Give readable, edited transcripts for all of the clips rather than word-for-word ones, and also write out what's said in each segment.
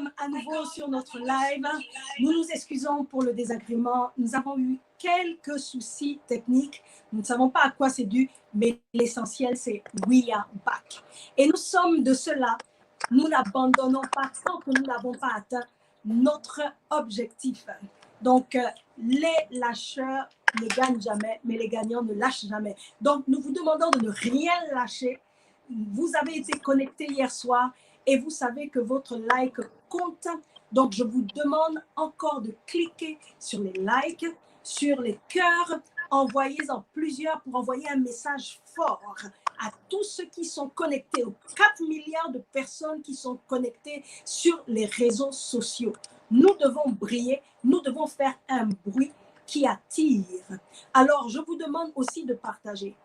sommes à nouveau sur notre live. Nous nous excusons pour le désagrément. Nous avons eu quelques soucis techniques. Nous ne savons pas à quoi c'est dû, mais l'essentiel, c'est we are back. Et nous sommes de cela. Nous n'abandonnons pas tant que nous n'avons pas atteint notre objectif. Donc, les lâcheurs ne gagnent jamais, mais les gagnants ne lâchent jamais. Donc, nous vous demandons de ne rien lâcher. Vous avez été connectés hier soir et vous savez que votre like compte. Donc, je vous demande encore de cliquer sur les likes, sur les cœurs. Envoyez-en plusieurs pour envoyer un message fort à tous ceux qui sont connectés, aux 4 milliards de personnes qui sont connectées sur les réseaux sociaux. Nous devons briller, nous devons faire un bruit qui attire. Alors, je vous demande aussi de partager.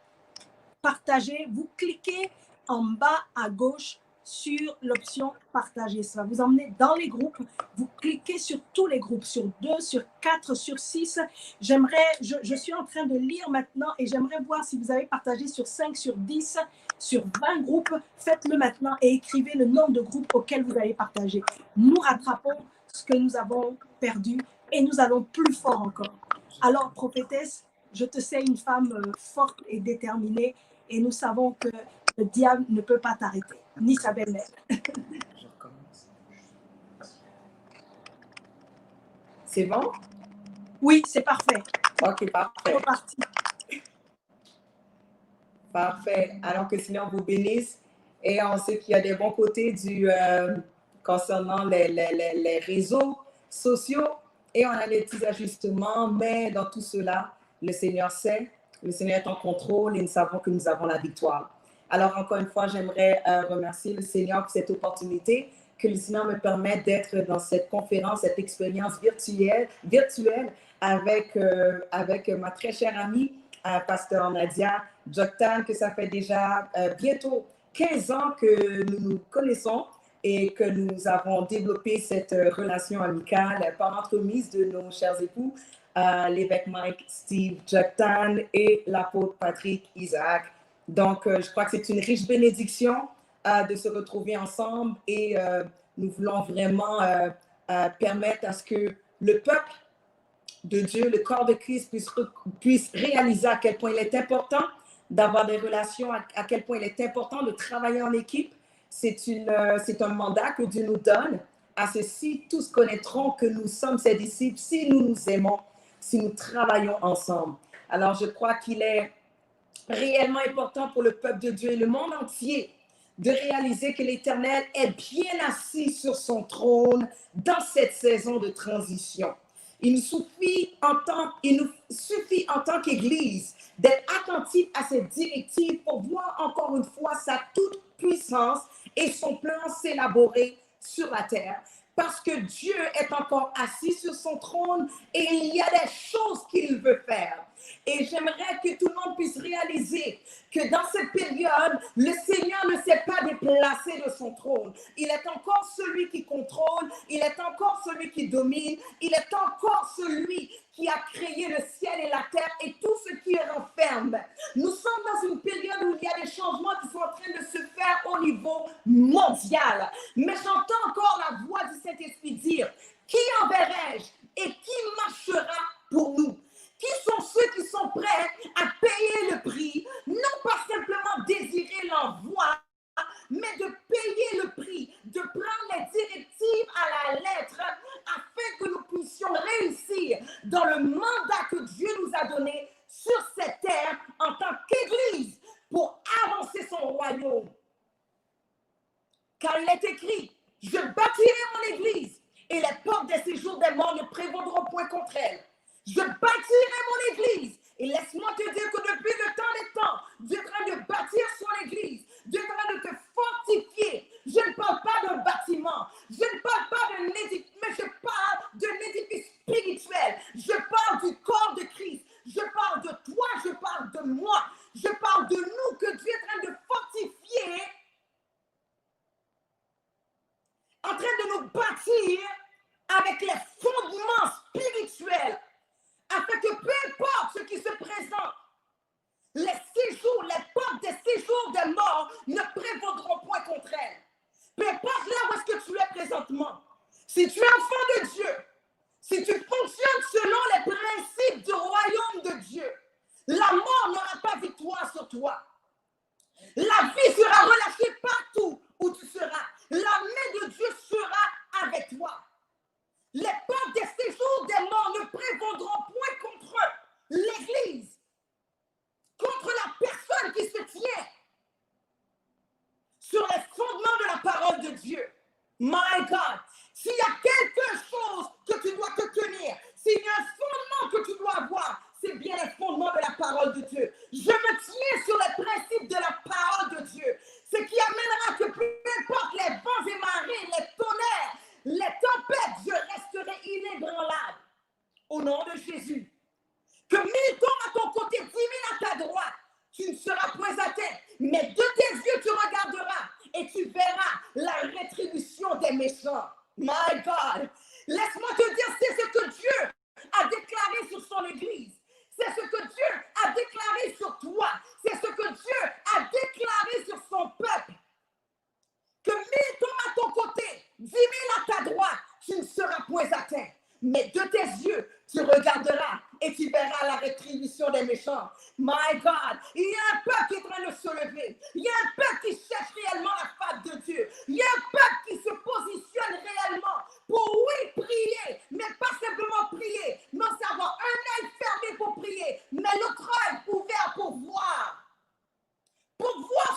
Partagez, vous cliquez en bas à gauche sur l'option partager. Ça va vous emmener dans les groupes. Vous cliquez sur tous les groupes, sur 2, sur 4, sur 6. Je suis en train de lire maintenant et j'aimerais voir si vous avez partagé sur 5, sur 10, sur 20 groupes. Faites-le maintenant et écrivez le nombre de groupes auxquels vous avez partagé. Nous rattrapons ce que nous avons perdu et nous allons plus fort encore. Alors, prophétesse, je te sais une femme forte et déterminée et nous savons que le diable ne peut pas t'arrêter, ni sa belle-mère. C'est bon? Oui, c'est parfait. OK, parfait. Reparti. Parfait. Alors que le Seigneur vous bénisse. Et on sait qu'il y a des bons côtés concernant les réseaux sociaux. Et on a des petits ajustements, mais dans tout cela, le Seigneur sait, le Seigneur est en contrôle et nous savons que nous avons la victoire. Alors, encore une fois, j'aimerais remercier le Seigneur pour cette opportunité que le Seigneur me permet d'être dans cette conférence, cette expérience virtuelle avec ma très chère amie, Pasteur Nadia Joktan, que ça fait déjà bientôt 15 ans que nous nous connaissons et que nous avons développé cette relation amicale par l'entremise de nos chers époux, l'évêque Mike Steve Joktan et l'apôtre Patrick Isaac. Donc, je crois que c'est une riche bénédiction de se retrouver ensemble et nous voulons vraiment permettre à ce que le peuple de Dieu, le corps de Christ puisse réaliser à quel point il est important d'avoir des relations, à quel point il est important de travailler en équipe. C'est un mandat que Dieu nous donne. À ceci, tous connaîtront que nous sommes ses disciples si nous nous aimons, si nous travaillons ensemble. Alors, je crois qu'il est réellement important pour le peuple de Dieu et le monde entier de réaliser que l'Éternel est bien assis sur son trône dans cette saison de transition. Il nous suffit en tant qu'Église d'être attentif à cette directive pour voir encore une fois sa toute puissance et son plan s'élaborer sur la terre. Parce que Dieu est encore assis sur son trône et il y a des choses qu'il veut faire. Et j'aimerais que tout le monde puisse réaliser que dans cette période, le Seigneur ne s'est pas déplacé de son trône. Il est encore celui qui contrôle, il est encore celui qui domine, il est encore celui qui a créé le ciel et la terre et tout ce qui est renferme. Nous sommes dans une période où il y a des changements qui sont en train de se faire au niveau mondial. Mais j'entends encore la voix du Saint-Esprit dire, qui enverrai-je et qui marchera pour nous? Qui sont ceux qui sont prêts à payer le prix, non pas simplement désirer l'envoi, mais de payer le prix, de prendre les directives à la lettre afin que nous puissions réussir dans le mandat que Dieu nous a donné sur cette terre en tant qu'Église pour avancer son royaume. Car il est écrit, je bâtirai mon Église et les portes des séjours des morts ne prévaudront point contre elle. Je bâtirai mon Église. Et laisse-moi te dire que depuis le temps des temps, Dieu est en train de bâtir son Église. Dieu est en train de te fortifier. Je ne parle pas d'un bâtiment. Je ne parle pas d'un édifice, mais je parle d'un édifice spirituel. Je parle du corps de Christ. Je parle de toi, je parle de moi. Je parle de nous que Dieu est en train de fortifier, en train de nous bâtir avec les fondements spirituels. Afin que peu importe ce qui se présente, les portes des séjours des morts ne prévaudront point contre elle. Peu importe là où est-ce que tu es présentement, Si tu es enfant de Dieu, si tu fonctionnes selon les principes du royaume de Dieu, la mort n'aura pas victoire sur toi. La vie sera relâchée partout où tu seras. La main de Dieu sera avec toi. Les portes des séjours des morts ne prévaudront point contre l'Église, contre la personne qui se tient sur les fondements de la parole de Dieu. My God, s'il y a quelque chose que tu dois te tenir, s'il y a un fondement que tu dois avoir, c'est bien les fondements de la parole de Dieu. Je me tiens sur les principes de la parole de Dieu, ce qui amènera que peu importe les vents et marées, les tonnerres, les tempêtes, je resterai inébranlable. Au nom de Jésus. Que 1000 tombent à ton côté, 10 000 à ta droite, tu ne seras point atteint. Mais de tes yeux, tu regarderas et tu verras la rétribution des méchants. My God. Laisse-moi te dire, c'est ce que Dieu a déclaré sur son Église. C'est ce que Dieu a déclaré sur toi. C'est ce que Dieu a déclaré sur son peuple. Que 1000 tombent à ton côté, 10 000 à ta droite, tu ne seras point atteint. Mais de tes yeux, tu regarderas et tu verras la rétribution des méchants. My God, il y a un peuple qui est en train de se lever. Il y a un peuple qui cherche réellement la face de Dieu. Il y a un peuple qui se positionne réellement pour, oui, prier, mais pas simplement prier, mais avoir un œil fermé pour prier, mais l'autre œil ouvert pour voir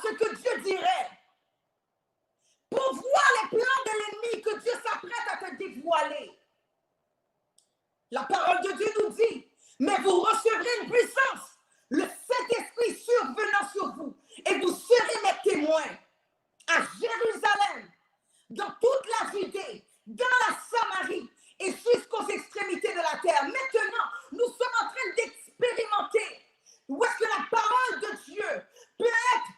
ce que Dieu dirait. Pour voir les plans de l'ennemi que Dieu s'apprête à te dévoiler. La parole de Dieu nous dit, mais vous recevrez une puissance, le Saint-Esprit survenant sur vous, et vous serez mes témoins à Jérusalem, dans toute la Judée, dans la Samarie et jusqu'aux extrémités de la terre. Maintenant, nous sommes en train d'expérimenter où est-ce que la parole de Dieu peut être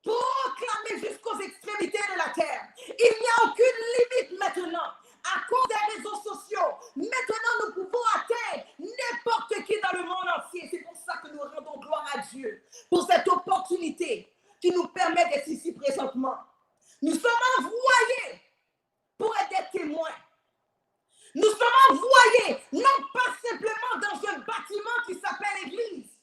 proclamée jusqu'aux extrémités de la terre. Il n'y a aucune limite maintenant. À cause des réseaux sociaux, maintenant nous pouvons atteindre n'importe qui dans le monde entier. C'est pour ça que nous rendons gloire à Dieu pour cette opportunité qui nous permet d'être ici présentement. Nous sommes envoyés pour être des témoins. Nous sommes envoyés non pas simplement dans un bâtiment qui s'appelle l'Église.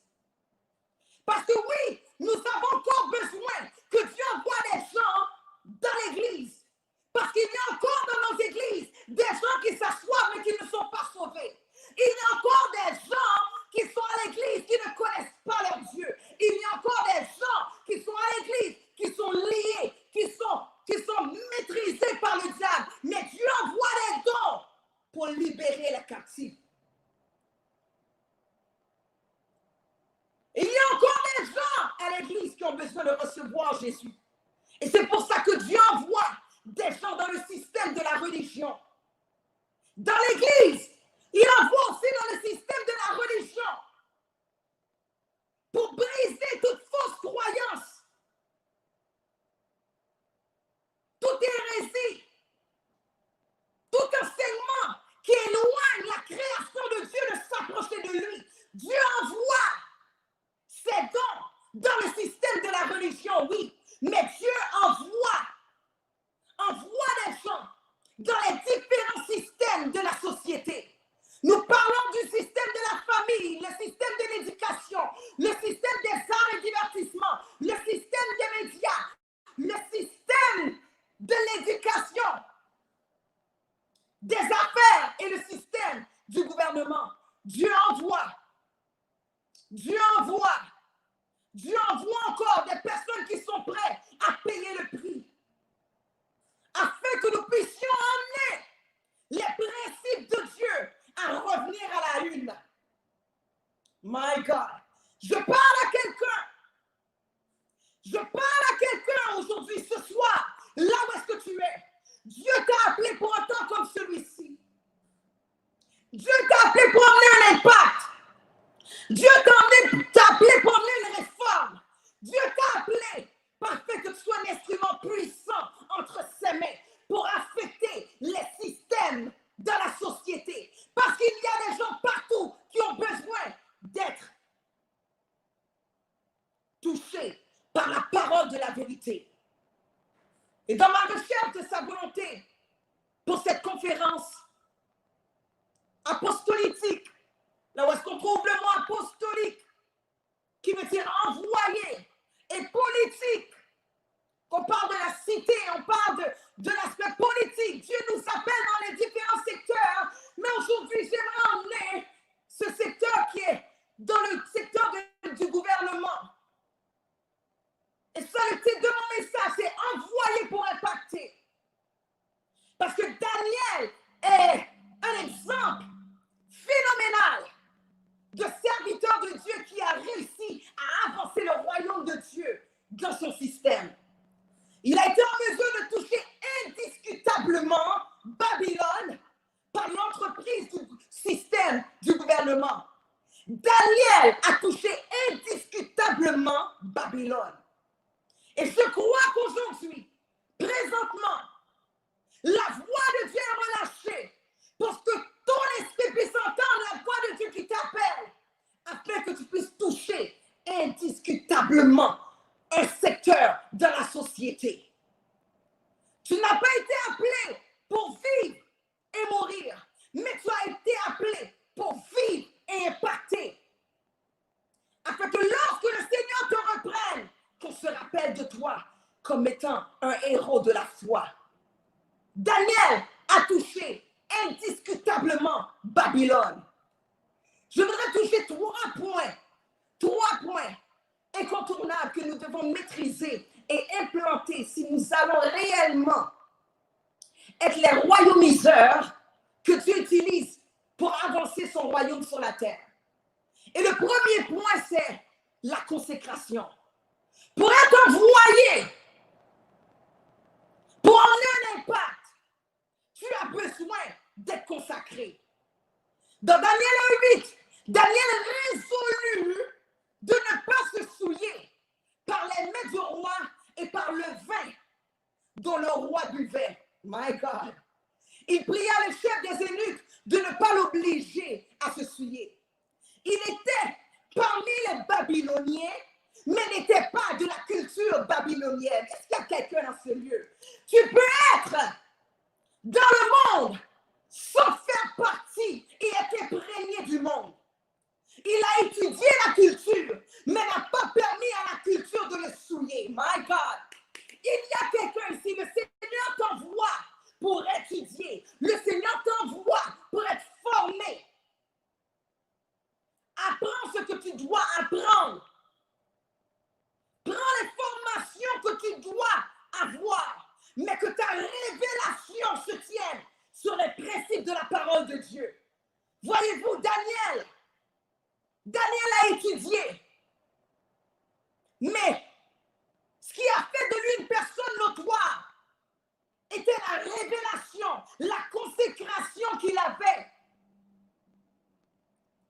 Parce que oui, nous avons encore besoin que Dieu envoie des gens dans l'Église. Parce qu'il y a encore dans nos églises des gens qui s'assoient mais qui ne sont pas sauvés. Il y a encore des gens qui sont à l'église qui ne connaissent pas leur Dieu. Il y a encore des gens qui sont à l'église, qui sont liés, qui sont maîtrisés par le diable. Mais Dieu envoie des dons pour libérer les captifs. Il y a encore des gens à l'église qui ont besoin de recevoir Jésus. Et c'est pour ça que Dieu envoie des gens dans le système de la religion. Dans l'église, il envoie aussi dans le système de la religion pour briser toute fausse croyance, toute hérésie, tout enseignement qui éloigne la création de Dieu de s'approcher de lui. Dieu envoie ses dons dans le système de la religion, oui, mais Dieu envoie des gens dans les différents systèmes de la société. Nous parlons du système de la famille, le système de l'éducation, le système des arts et divertissements, le système des médias, le système de l'éducation, des affaires et le système du gouvernement. Dieu envoie encore des personnes qui sont prêtes à payer le prix, afin que nous puissions amener les principes de Dieu à revenir à la une. My God, je parle à quelqu'un. Je parle à quelqu'un aujourd'hui, ce soir, là où est-ce que tu es. Dieu t'a appelé pour un temps comme celui-ci. Dieu t'a appelé pour amener un impact. Dieu t'a appelé pour amener une réforme. Dieu t'a appelé afin que tu sois un instrument puissant entre ses mains pour affecter les systèmes de la société. Parce qu'il y a des gens partout qui ont besoin d'être touchés par la parole de la vérité. Et dans ma recherche de sa volonté pour cette conférence, conférence apostolique, là où est-ce qu'on trouve le mot apostolique, qui veut dire envoyé, et politique, qu'on parle de la cité, on parle de l'aspect politique. Dieu nous appelle dans les différents secteurs, mais aujourd'hui, j'aimerais emmener ce secteur qui est dans le secteur du gouvernement. Et ça, le titre de mon message, c'est envoyé pour impacter. Parce que Daniel est un exemple phénoménal de serviteur de Dieu qui a réussi à avancer le royaume de Dieu dans son système. Il a été en mesure de toucher indiscutablement Babylone par l'entreprise du système du gouvernement. Daniel a touché indiscutablement Babylone. Et je crois qu'aujourd'hui, présentement, la voix de Dieu est relâchée pour que ton esprit puisse entendre la voix de Dieu qui t'appelle afin que tu puisses toucher indiscutablement un secteur de la société. Tu n'as pas été appelé pour vivre et mourir, mais tu as été appelé pour vivre et impacter. Afin que lorsque le Seigneur te reprenne, qu'on se rappelle de toi comme étant un héros de la foi. Daniel a touché indiscutablement Babylone. Je voudrais toucher trois points incontournables que nous devons maîtriser et implanter si nous allons réellement être les royaumiseurs que Dieu utilise pour avancer son royaume sur la terre. Et le premier point, c'est la consécration. Pour être envoyé, pour emmener un impact, tu as besoin d'être consacré. Dans Daniel 8, Daniel résolut de ne pas se souiller par les mains du roi et par le vin dont le roi buvait. My God. Il pria le chef des eunuques de ne pas l'obliger à se souiller. Il était parmi les Babyloniens, mais n'était pas de la culture babylonienne. Est-ce qu'il y a quelqu'un dans ce lieu? Tu peux être dans le monde sans faire partie et être imprégné du monde. Il a étudié la culture, mais n'a pas permis à la culture de le souiller. My God! Il y a quelqu'un ici, le Seigneur t'envoie pour étudier. Le Seigneur t'envoie pour être formé. Apprends ce que tu dois apprendre. Prends les formations que tu dois avoir, mais que ta révélation se tienne sur les principes de la parole de Dieu. Voyez-vous, Daniel a étudié, mais ce qui a fait de lui une personne notoire était la révélation, la consécration qu'il avait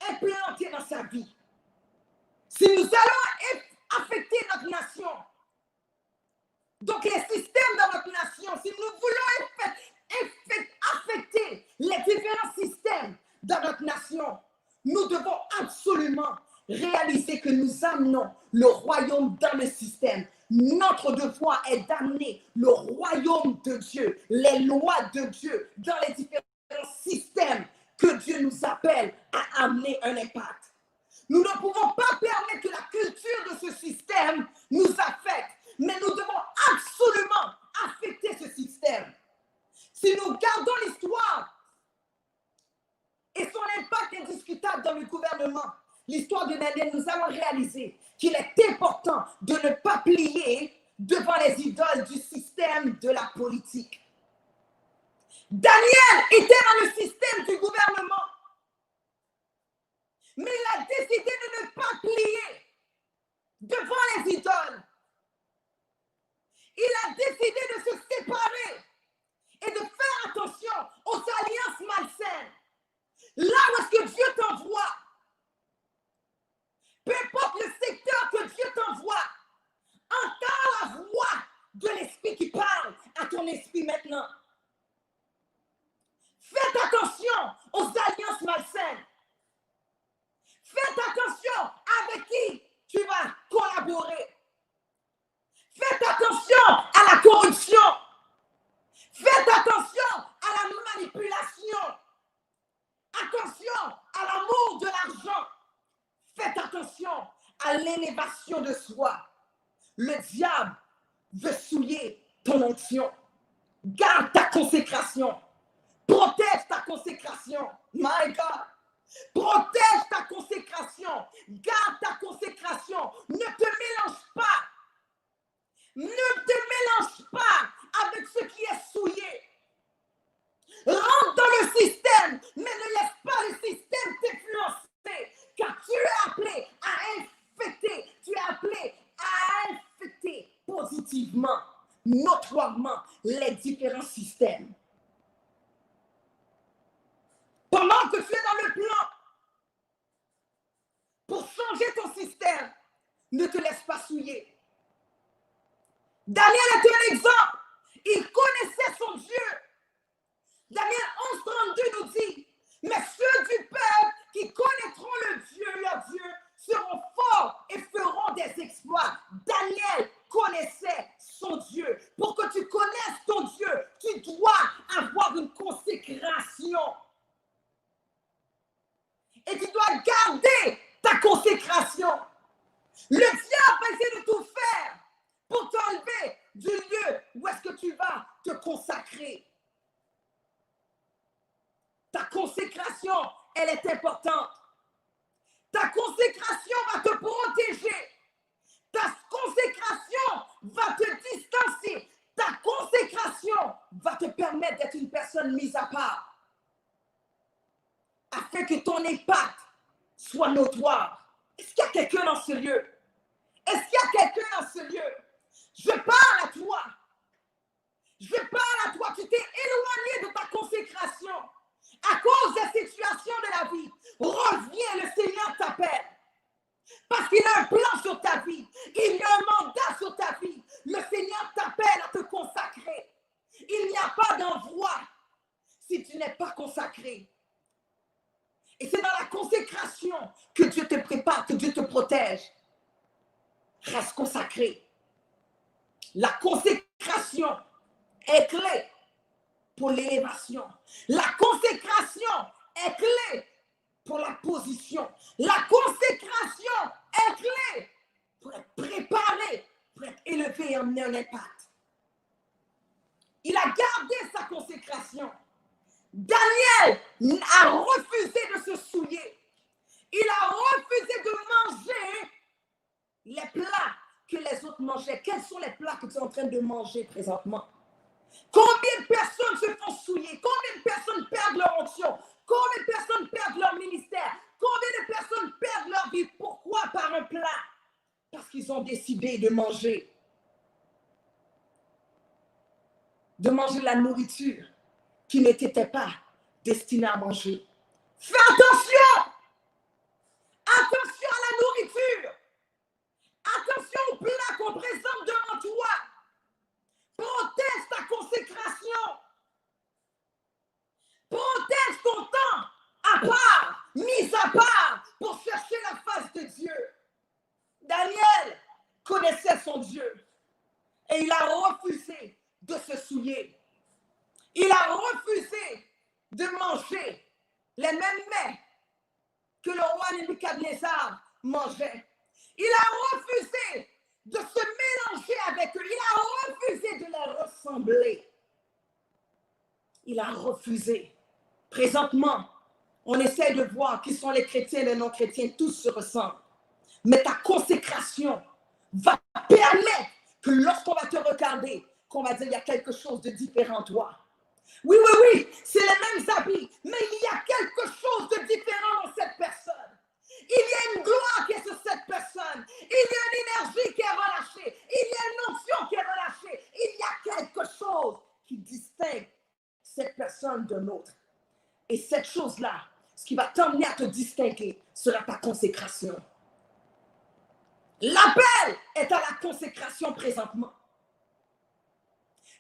implantée dans sa vie. Si nous allons affecter notre nation, donc les systèmes de notre nation, si nous voulons affecter les différents systèmes dans notre nation, nous devons absolument réaliser que nous amenons le royaume dans le système. Notre devoir est d'amener le royaume de Dieu, les lois de Dieu dans les différents systèmes que Dieu nous appelle à amener un impact. Nous ne pouvons pas permettre que la culture de ce système nous affecte, mais nous devons absolument affecter ce système. Si nous gardons l'histoire et son impact indiscutable dans le gouvernement, l'histoire de Daniel, nous allons réaliser qu'il est important de ne pas plier devant les idoles du système de la politique. Daniel était dans le système du gouvernement, mais il a décidé de ne pas plier devant les idoles. Il a décidé de se séparer et de faire attention aux alliances malsaines. Là où est-ce que Dieu t'envoie, peu importe le secteur que Dieu t'envoie, entends la voix de l'Esprit qui parle à ton esprit maintenant. Faites manipulation. Attention à l'amour de l'argent. Faites attention à l'élévation de soi. Le diable veut souiller ton onction. Garde ta consécration. Protège ta consécration. My God. Protège ta consécration. Garde ta consécration. Ne te mélange pas. Ne te mélange pas avec ce qui est souillé. Rentre dans le système, mais ne laisse pas le système t'influencer. Car tu es appelé à infecter. Tu es appelé à infecter positivement, notoirement, les différents systèmes. Pendant que tu es dans le plan, pour changer ton système, ne te laisse pas souiller. Daniel est un exemple. Il connaissait son Dieu. Daniel 11:32 nous dit, mais ceux du peuple qui connaîtront leur Dieu, seront forts et feront des exploits. Daniel connaissait son Dieu. Pour que tu connaisses ton Dieu, tu dois avoir une consécration. Et tu dois garder ta consécration. Le diable va essayer de tout faire pour t'enlever du lieu où est-ce que tu vas te consacrer. Ta consécration, elle est importante. Ta consécration va te protéger. Ta consécration va te distancer. Ta consécration va te permettre d'être une personne mise à part. Afin que ton impact soit notoire. Est-ce qu'il y a quelqu'un dans ce lieu? Est-ce qu'il y a quelqu'un dans ce lieu? Je parle à toi. Je parle à toi. Tu t'es éloigné de ta consécration à cause des situations de la vie. Reviens, le Seigneur t'appelle. Parce qu'il a un plan sur ta vie. Il y a un mandat sur ta vie. Le Seigneur t'appelle à te consacrer. Il n'y a pas d'envoi si tu n'es pas consacré. Et c'est dans la consécration que Dieu te prépare, que Dieu te protège. Reste consacré. La consécration est clé pour l'élévation. La consécration est clé pour la position. La consécration est clé pour être préparé, pour être élevé et emmener un impact. Il a gardé sa consécration. Daniel a refusé de se souiller. Il a refusé de manger les plats que les autres mangeaient. Quels sont les plats que tu es en train de manger présentement? Combien de personnes se font souiller? Combien de personnes perdent leur onction? Combien de personnes perdent leur ministère? Combien de personnes perdent leur vie? Pourquoi? Par un plat. Parce qu'ils ont décidé de manger la nourriture qui n'était pas destinée à manger. Fais attention! Attention à la nourriture! Attention au plat qu'on présente devant toi! Protège ta consécration! Protège ton temps à part, mis à part, pour chercher la face de Dieu. Daniel connaissait son Dieu et il a refusé de se souiller. Il a refusé de manger les mêmes mets que le roi Nebuchadnezzar mangeait. Il a refusé de se mélanger avec eux. Il a refusé de leur ressembler. Il a refusé. Présentement, on essaie de voir qui sont les chrétiens et les non-chrétiens. Tous se ressemblent. Mais ta consécration va permettre que lorsqu'on va te regarder, qu'on va dire il y a quelque chose de différent en toi. Oui, c'est les mêmes habits, mais il y a quelque chose de différent dans cette personne. Il y a une gloire qui est sur cette personne. Il y a une énergie qui est relâchée. Il y a une onction qui est relâchée. Il y a quelque chose qui distingue cette personne d'un autre. Et cette chose-là, ce qui va t'emmener à te distinguer, sera ta consécration. L'appel est à la consécration présentement.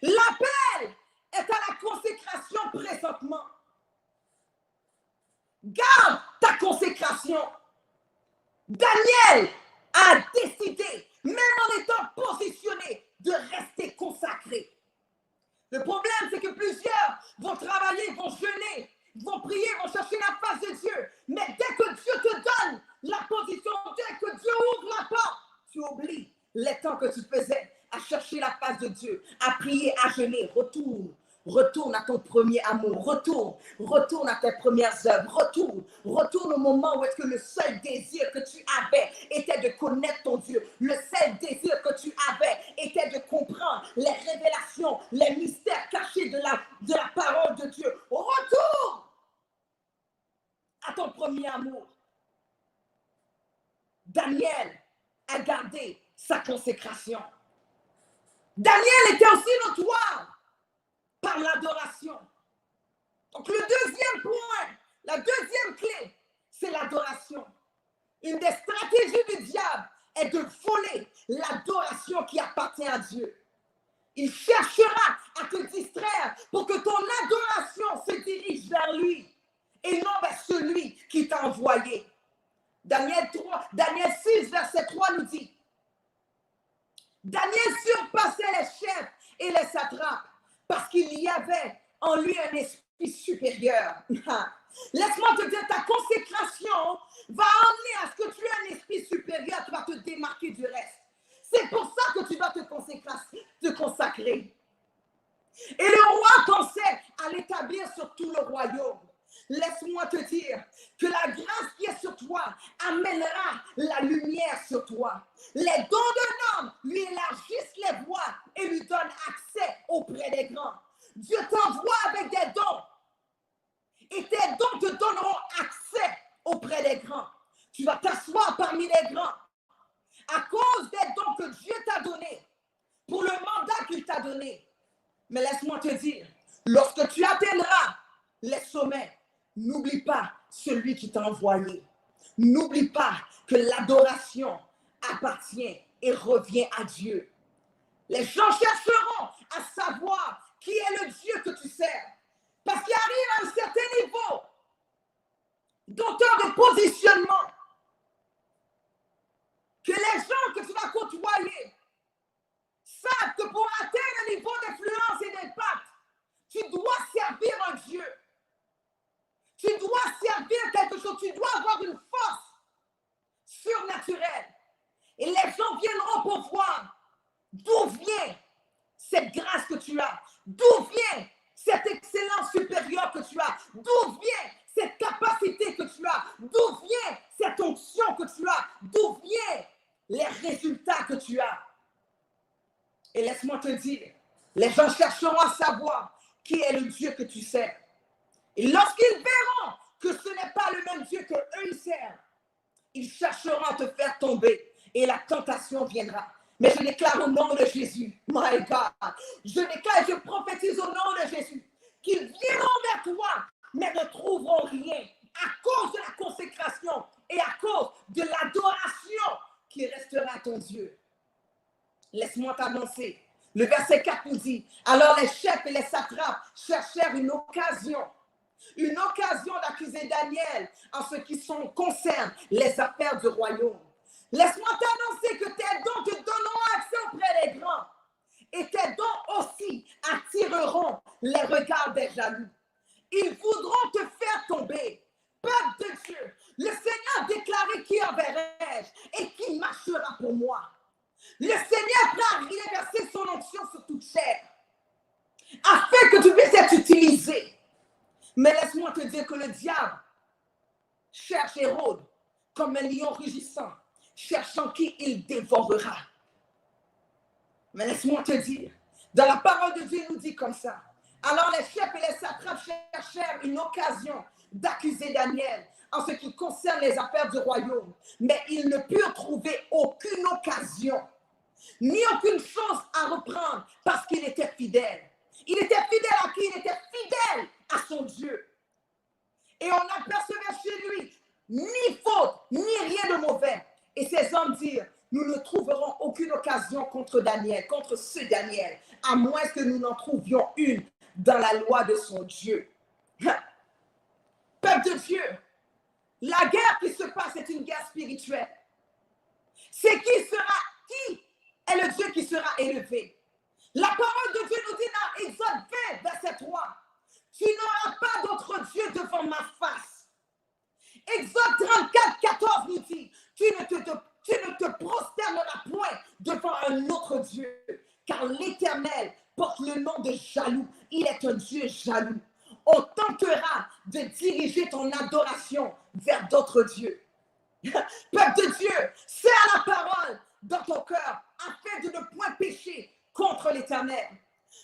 L'appel est à la consécration présentement. Garde ta consécration. Daniel a décidé, même en étant positionné, de rester consacré. Le problème, c'est que plusieurs vont travailler, vont jeûner, vont prier, vont chercher la face de Dieu. Mais dès que Dieu te donne la position, dès que Dieu ouvre la porte, tu oublies les temps que tu faisais à chercher la face de Dieu, à prier, à jeûner. Retourne à ton premier amour, retourne à tes premières œuvres, retourne au moment où est-ce que le seul désir que tu avais était de connaître ton Dieu. Le seul désir que tu avais était de comprendre les révélations, les mystères cachés de la parole de Dieu. Retourne à ton premier amour. Daniel a gardé sa consécration. Daniel était aussi notoire par l'adoration. Donc le deuxième point, la deuxième clé, c'est l'adoration. Une des stratégies du diable est de voler l'adoration qui appartient à Dieu. Il cherchera à te distraire pour que ton adoration se dirige vers lui et non vers celui qui t'a envoyé. Daniel 6, verset 3 nous dit, Daniel surpassait les chefs et les satrapes parce qu'il y avait en lui un esprit supérieur. Laisse-moi te dire, ta consécration va amener à ce que tu aies un esprit supérieur qui va te démarquer du reste. C'est pour ça que tu dois te consacrer. Et le roi pensait à l'établir sur tout le royaume. Laisse-moi te dire que la grâce qui est sur toi amènera la lumière sur toi. Les dons d'un homme lui élargissent les voies et lui donnent accès auprès des grands. Dieu t'envoie avec des dons et tes dons te donneront accès auprès des grands. Tu vas t'asseoir parmi les grands à cause des dons que Dieu t'a donnés pour le mandat qu'il t'a donné. Mais laisse-moi te dire, lorsque tu atteindras les sommets, n'oublie pas celui qui t'a envoyé. N'oublie pas que l'adoration appartient et revient à Dieu. Les gens chercheront à savoir qui est le Dieu que tu sers. Parce qu'il arrive à un certain niveau d'auteur de positionnement que les gens que tu vas côtoyer savent que pour atteindre un niveau d'influence et d'impact, tu dois servir un Dieu. Tu dois servir quelque chose. Tu dois avoir une force surnaturelle. Et les gens viendront pour voir d'où vient cette grâce que tu as, d'où vient cette excellence supérieure que tu as, d'où vient cette capacité que tu as, d'où vient cette onction que tu as, d'où vient les résultats que tu as. Et laisse-moi te dire, les gens chercheront à savoir qui est le Dieu que tu sers. Et lorsqu'ils verront que ce n'est pas le même Dieu qu'eux ils servent, ils chercheront à te faire tomber et la tentation viendra. Mais je déclare au nom de Jésus, my God, je déclare et je prophétise au nom de Jésus qu'ils viendront vers toi, mais ne trouveront rien à cause de la consécration et à cause de l'adoration qui restera à ton Dieu. Laisse-moi t'annoncer. Le verset 4 nous dit, alors les chefs et les satrapes cherchèrent une occasion d'accuser Daniel en ce qui concerne les affaires du royaume. Laisse-moi t'annoncer que tes dons te donneront accès auprès des grands et tes dons aussi attireront les regards des jaloux. Ils voudront te faire tomber. Peuple de Dieu, le Seigneur a déclaré qui enverrai-je et qui marchera pour moi. Le Seigneur prend à verser son onction sur toute chair afin que tu puisses être utilisé. Mais laisse-moi te dire que le diable cherche et rôde comme un lion rugissant, cherchant qui il dévorera. Mais laisse-moi te dire, dans la parole de Dieu, il nous dit comme ça. Alors les chefs et les satrapes cherchèrent une occasion d'accuser Daniel en ce qui concerne les affaires du royaume. Mais ils ne purent trouver aucune occasion, ni aucune chose à reprendre parce qu'il était fidèle. Il était fidèle à qui? Il était fidèle à son Dieu. Et on n'apercevait chez lui ni faute, ni rien de mauvais. Et ces hommes dirent, nous ne trouverons aucune occasion contre Daniel, contre ce Daniel, à moins que nous n'en trouvions une dans la loi de son Dieu. Peuple de Dieu, la guerre qui se passe est une guerre spirituelle. C'est qui est le Dieu qui sera élevé? La parole de Dieu nous dit dans Exode 20, verset 3, tu n'auras pas d'autre Dieu devant ma face. Exode 34, 14 nous dit, tu ne te prosterneras point devant un autre Dieu, car l'Éternel porte le nom de jaloux. Il est un Dieu jaloux. On tentera de diriger ton adoration vers d'autres dieux. Peuple de Dieu, serre la parole dans ton cœur afin de ne point pécher contre l'Éternel.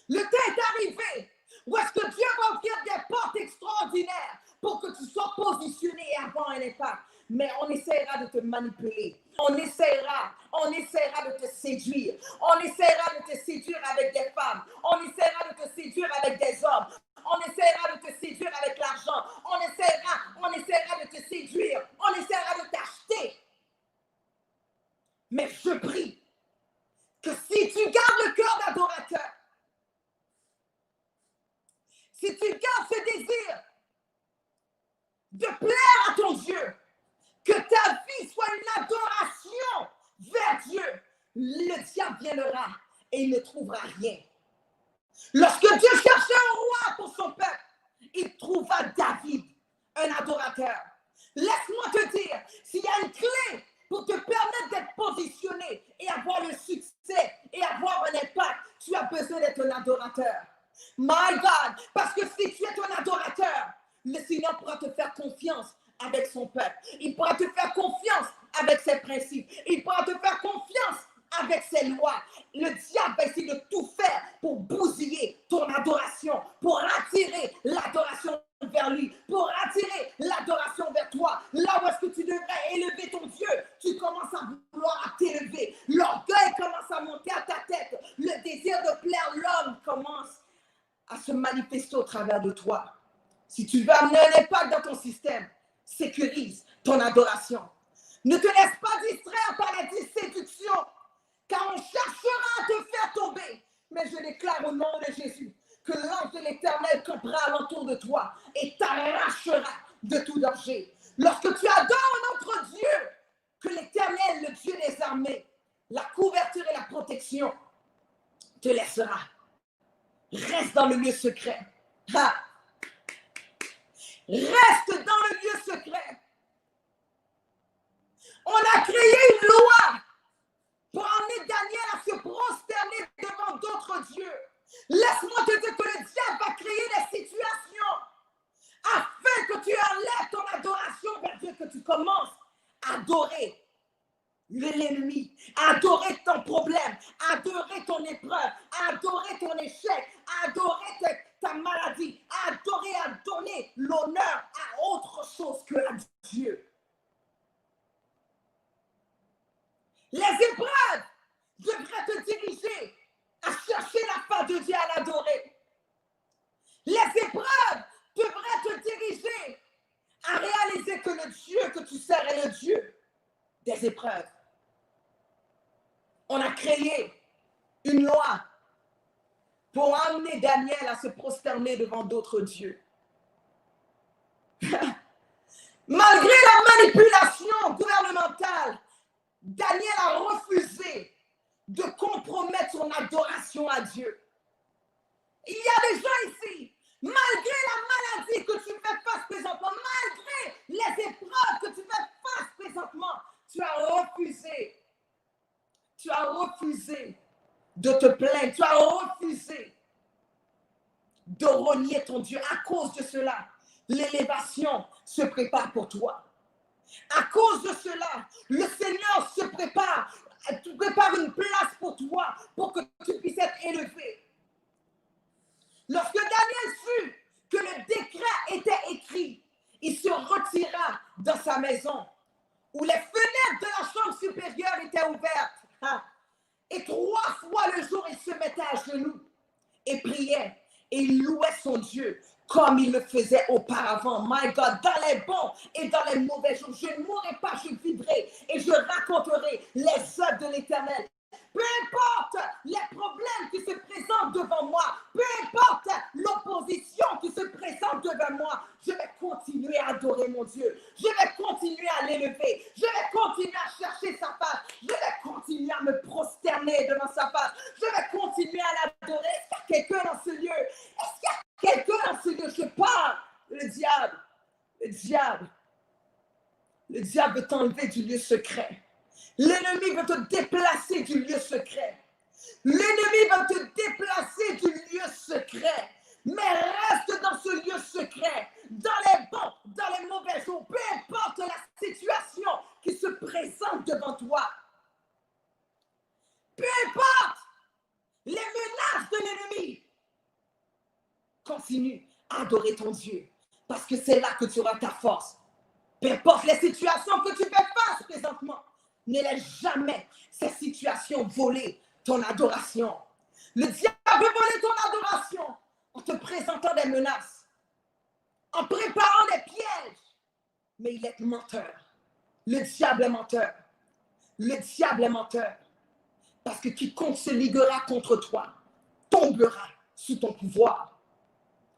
Le temps est arrivé où est-ce que Dieu va ouvrir des portes extraordinaires pour que tu sois positionné et avoir un impact. Mais on essaiera de te manipuler. On essaiera de te séduire. On essaiera de te séduire avec des femmes. On essaiera de te séduire avec des hommes. On essaiera de te séduire avec l'argent. On essaiera de te séduire. On essaiera de t'acheter. Mais je prie que si tu gardes le cœur d'adorateur, si tu gardes ce désir de plaire à ton Dieu, que ta vie soit une adoration vers Dieu, le diable viendra et il ne trouvera rien. Lorsque Dieu cherchait un roi pour son peuple, il trouva David, un adorateur. Laisse-moi te dire, s'il y a une clé pour te permettre d'être positionné et avoir le succès et avoir un impact, tu as besoin d'être un adorateur. My God, parce que si tu es un adorateur, le Seigneur pourra te faire confiance avec son peuple. Il pourra te faire confiance avec ses principes. Il pourra te faire confiance avec ses lois. Le diable va essayer de tout faire pour bousiller ton adoration, pour attirer l'adoration vers lui, pour attirer l'adoration vers toi. Là où est-ce que tu devrais élever ton Dieu, tu commences à vouloir t'élever. L'orgueil commence à monter à ta tête. Le désir de plaire l'homme commence à se manifester au travers de toi. Si tu veux amener un impact dans ton système, sécurise ton adoration. Ne te laisse pas distraire par les séductions, car on cherchera à te faire tomber. Mais je déclare au nom de Jésus que l'ange de l'Éternel campera alentour de toi et t'arrachera de tout danger. Lorsque tu adores notre Dieu, que l'Éternel, le Dieu des armées, la couverture et la protection te laissera. Reste dans le lieu secret. Ha! Reste dans le lieu secret. On a créé une loi pour emmener Daniel à se prosterner devant d'autres dieux. Laisse-moi te dire que le diable va créer des situations afin que tu enlèves ton adoration vers Dieu, que tu commences à adorer l'ennemi, à adorer ton problème, à adorer ton épreuve, à adorer ton échec, à adorer ta maladie, à adorer, à donner l'honneur à autre chose que à Dieu. Les épreuves devraient te diriger à chercher la face de Dieu, à l'adorer. Les épreuves devraient te diriger à réaliser que le Dieu que tu sers est le Dieu des épreuves. On a créé une loi pour amener Daniel à se prosterner devant d'autres dieux. Malgré la manipulation gouvernementale, Daniel a refusé de compromettre son adoration à Dieu. Il y a des gens ici, malgré la maladie que tu fais face présentement, malgré les épreuves que tu fais face présentement, tu as refusé de te plaindre, tu as refusé de renier ton Dieu. À cause de cela, l'élévation se prépare pour toi. À cause de cela, le Seigneur se prépare une place pour toi, pour que tu puisses être élevé. Lorsque Daniel sut que le décret était écrit, il se retira dans sa maison, où les fenêtres de la chambre supérieure étaient ouvertes. Et 3 fois le jour, il se mettait à genoux et priait. Et il louait son Dieu comme il le faisait auparavant. My God, dans les bons et dans les mauvais jours, je ne mourrai pas, je vivrai et je raconterai les œuvres de l'Éternel. peu importe les problèmes qui se présentent devant moi, peu importe l'opposition qui se présente devant moi, je vais continuer à adorer mon Dieu. Je vais continuer à l'élever. Je vais continuer à chercher sa face. Je vais continuer à me prosterner devant sa face. Je vais continuer à l'adorer. Est-ce qu'il y a quelqu'un dans ce lieu? Est-ce qu'il y a quelqu'un dans ce lieu? Je parle. Le diable veut t'enlever du lieu secret. L'ennemi veut te déplacer du lieu secret. L'ennemi va te déplacer du lieu secret. Mais reste dans ce lieu secret, dans les bons, dans les mauvais jours, peu importe la situation qui se présente devant toi. Peu importe les menaces de l'ennemi. Continue à adorer ton Dieu, parce que c'est là que tu auras ta force. Peu importe les situations que tu fais face présentement, ne laisse jamais ces situations voler ton adoration. Le diable veut voler ton adoration en te présentant des menaces, en préparant des pièges. Mais il est menteur. Le diable est menteur. Le diable est menteur. Parce que quiconque se liguera contre toi tombera sous ton pouvoir.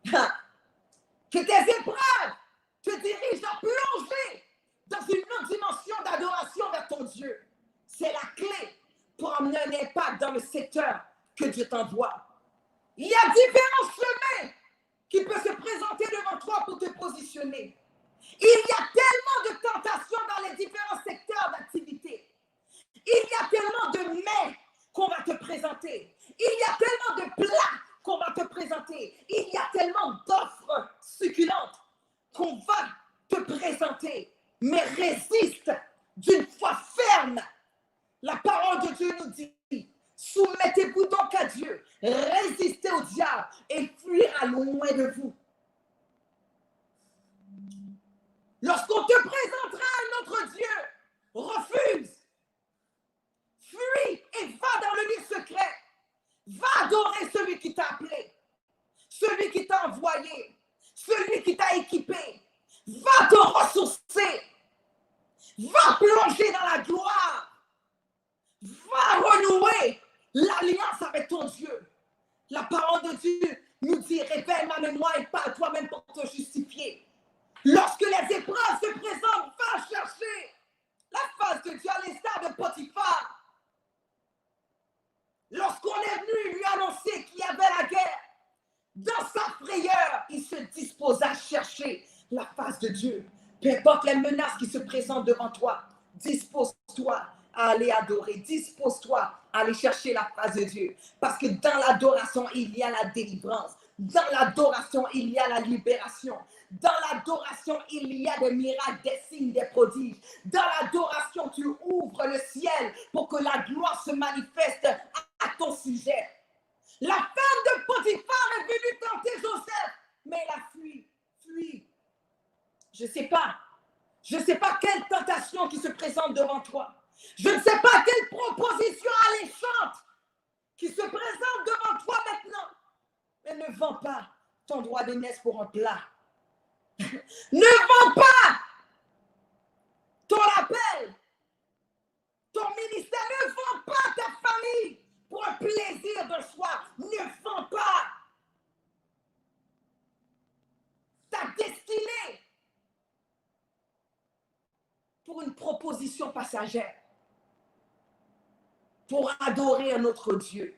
Que tes épreuves te dirigent à plonger dans une autre dimension d'adoration vers ton Dieu. C'est la clé pour emmener un impact dans le secteur que Dieu t'envoie. Il y a différents chemins qui peuvent se présenter devant toi pour te positionner. Il y a tellement de tentations dans les différents secteurs d'activité. Il y a tellement de mets qu'on va te présenter. Il y a tellement de plats qu'on va te présenter. Il y a tellement d'offres succulentes qu'on va te présenter. Mais résiste d'une foi ferme. La parole de Dieu nous dit, soumettez-vous donc à Dieu, résistez au diable et il fuira loin de vous. Lorsqu'on te présentera un autre Dieu, refuse, fuis et va dans le lieu secret. Va adorer celui qui t'a appelé, celui qui t'a envoyé, celui qui t'a équipé. Va te ressourcer. Va plonger dans la gloire. Va renouer l'alliance avec ton Dieu. La parole de Dieu nous dit, révèle ma mémoire et parle toi-même pour te justifier. Lorsque les épreuves se présentent, va chercher la face de Dieu à l'instar de Potiphar. Lorsqu'on est venu lui annoncer qu'il y avait la guerre, dans sa frayeur, il se dispose à chercher la face de Dieu. Peu importe les menaces qui se présentent devant toi, dispose-toi à aller adorer. Dispose-toi à aller chercher la face de Dieu. Parce que dans l'adoration, il y a la délivrance. Dans l'adoration, il y a la libération. Dans l'adoration, il y a des miracles, des signes, des prodiges. Dans l'adoration, tu ouvres le ciel pour que la gloire se manifeste à ton sujet. La femme de Potiphar est venue tenter Joseph, mais il a fui. Je ne sais pas quelle tentation qui se présente devant toi. Je ne sais pas quelle proposition alléchante qui se présente devant toi maintenant. Mais ne vends pas ton droit d'aînesse pour un plat. Ne vends pas ton appel, ton ministère. Ne vends pas ta famille pour un plaisir de soi. Ne vends pas ta destinée pour une proposition passagère, pour adorer un autre Dieu.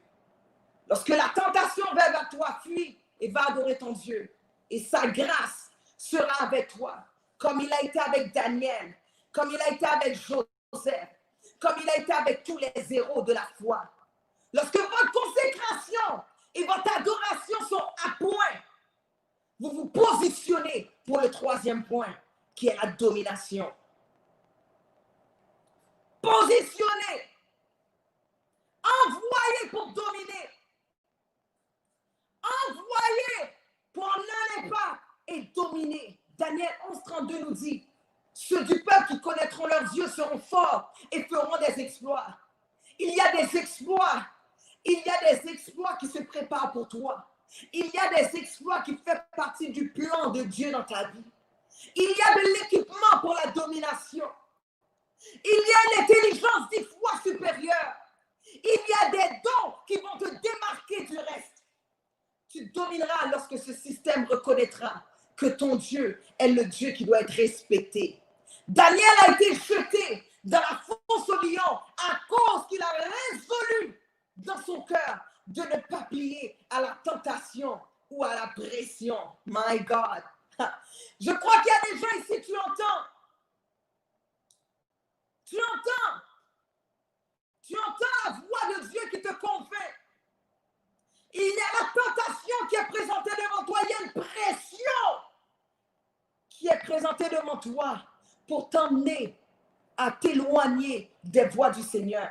Lorsque la tentation va vers toi, fuis et va adorer ton Dieu. Et sa grâce sera avec toi, comme il a été avec Daniel, comme il a été avec Joseph, comme il a été avec tous les héros de la foi. Lorsque votre consécration et votre adoration sont à point, vous vous positionnez pour le troisième point, qui est la domination. Positionnez, envoyez pour dominer, envoyez pour en aller pas et dominer. Daniel 11:32 nous dit, ceux du peuple qui connaîtront leurs dieux seront forts et feront des exploits. Il y a des exploits. Il y a des exploits qui se préparent pour toi. Il y a des exploits qui font partie du plan de Dieu dans ta vie. Il y a de l'équipement pour la domination. Il y a une intelligence 10 fois supérieure. Il y a des dons qui vont te démarquer du reste. Tu domineras lorsque ce système reconnaîtra que ton Dieu est le Dieu qui doit être respecté. Daniel a été jeté dans la fosse au lion à cause qu'il a résolu dans son cœur de ne pas plier à la tentation ou à la pression. My God. Je crois qu'il y a des gens ici, tu entends. Tu entends. Tu entends la voix de Dieu qui te convainc. Il y a la tentation qui est présentée devant toi. Il y a une pression qui est présentée devant toi pour t'emmener à t'éloigner des voies du Seigneur.